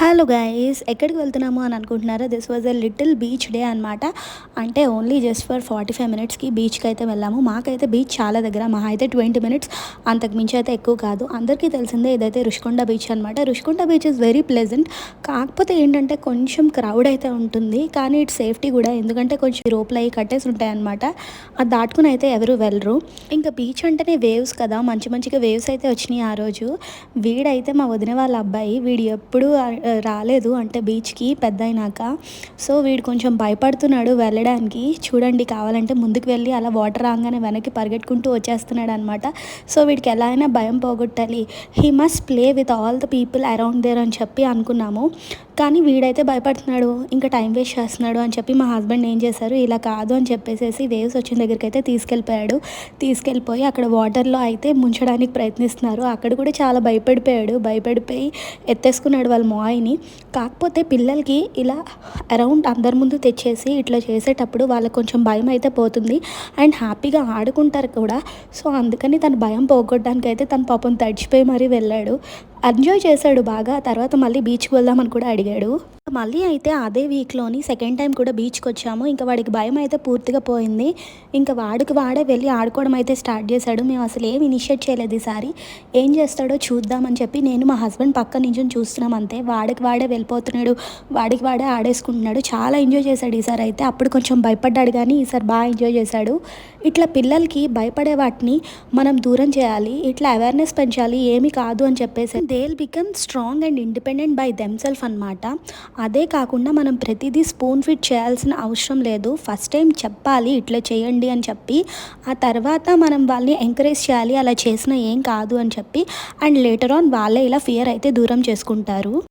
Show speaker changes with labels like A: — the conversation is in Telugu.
A: హలో గైస్, ఎక్కడికి వెళ్తున్నాము అని అనుకుంటున్నారా? This was a little beach day అనమాట. అంటే ఓన్లీ జస్ట్ ఫర్ 45 మినిట్స్కి బీచ్కి అయితే వెళ్ళాము. మాకైతే బీచ్ చాలా దగ్గర, మహా అయితే 20 మినిట్స్, అంతకు మించి అయితే ఎక్కువ కాదు. అందరికీ తెలిసిందే ఇదైతే రుషికొండ బీచ్ అనమాట. Rushikonda beach is very pleasant. కాకపోతే ఏంటంటే కొంచెం క్రౌడ్ అయితే ఉంటుంది, కానీ ఇట్స్ సేఫ్టీ కూడా, ఎందుకంటే కొంచెం రోప్లు అవి కట్టేసి ఉంటాయి అనమాట. అది దాటుకుని అయితే ఎవరు వెళ్ళరు. ఇంకా బీచ్ అంటేనే వేవ్స్ కదా, మంచి మంచిగా వేవ్స్ అయితే వచ్చినాయి ఆ రోజు. వీడైతే మా వదిన వాళ్ళ అబ్బాయి, వీడు ఎప్పుడు రాలేదు అంటే బీచ్కి పెద్ద అయినాక. సో వీడు కొంచెం భయపడుతున్నాడు వెళ్ళడానికి. చూడండి, కావాలంటే ముందుకు వెళ్ళి అలా వాటర్ రాగానే వెనక్కి పరిగెట్టుకుంటూ వచ్చేస్తున్నాడు అనమాట. సో వీడికి ఎలా అయినా భయం పోగొట్టాలి, he must play with all the people around there అని చెప్పి అనుకున్నాము. కానీ వీడైతే భయపడుతున్నాడు, ఇంకా టైం వేస్ట్ చేస్తున్నాడు అని చెప్పి మా హస్బెండ్ ఏం చేశారు, ఇలా కాదు అని చెప్పేసి వేవ్స్ వచ్చిన దగ్గరికి అయితే తీసుకెళ్ళిపోయాడు. తీసుకెళ్ళిపోయి అక్కడ వాటర్లో అయితే ముంచడానికి ప్రయత్నిస్తున్నారు. అక్కడ కూడా చాలా భయపడిపోయి ఎత్తేసుకున్నాడు వాళ్ళ మాయిని. కాకపోతే పిల్లలకి ఇలా అరౌండ్ అందరి ముందు తెచ్చేసి ఇట్లా చేసేటప్పుడు వాళ్ళకి కొంచెం భయం అయితే పోతుంది అండ్ హ్యాపీగా ఆడుకుంటారు కూడా. సో అందుకని తన భయం పోగొట్టడానికి అయితే తన పాపం తడిచిపోయి మరీ వెళ్ళాడు. ఎంజాయ్ చేశాడు బాగా. తర్వాత మళ్ళీ బీచ్కి వెళ్దామని కూడా అడిగాడు. మళ్ళీ అయితే అదే వీక్లోని సెకండ్ టైం కూడా బీచ్కి వచ్చాము. ఇంకా వాడికి భయం అయితే పూర్తిగా పోయింది. ఇంకా వాడే వెళ్ళి ఆడుకోవడం అయితే స్టార్ట్ చేశాడు. మేము అసలు ఏం ఇనిషియేట్ చేయలేదు ఈసారి. ఏం చేస్తాడో చూద్దామని చెప్పి నేను మా హస్బెండ్ పక్క నుంచి చూస్తున్నాం అంతే. వాడే వెళ్ళిపోతున్నాడు, వాడే ఆడేసుకుంటున్నాడు. చాలా ఎంజాయ్ చేశాడు ఈసారి అయితే. అప్పుడు కొంచెం భయపడ్డాడు, కానీ ఈసారి బాగా ఎంజాయ్ చేశాడు. ఇట్లా పిల్లలకి భయపడే వాటిని మనం దూరం చేయాలి, ఇట్లా అవేర్నెస్ పెంచాలి, ఏమీ కాదు అని చెప్పేసి they will become strong and independent by themself అనమాట. అదే కాకుండా మనం ప్రతిదీ స్పూన్ ఫిట్ చేయాల్సిన అవసరం లేదు. ఫస్ట్ టైం చెప్పాలి ఇట్లా చేయండి అని చెప్పి, ఆ తర్వాత మనం వాళ్ళని ఎంకరేజ్ చేయాలి, అలా చేసినా ఏం కాదు అని చెప్పి. అండ్ లేటర్ ఆన్ వాళ్ళే ఇలా ఫియర్ అయితే దూరం చేసుకుంటారు.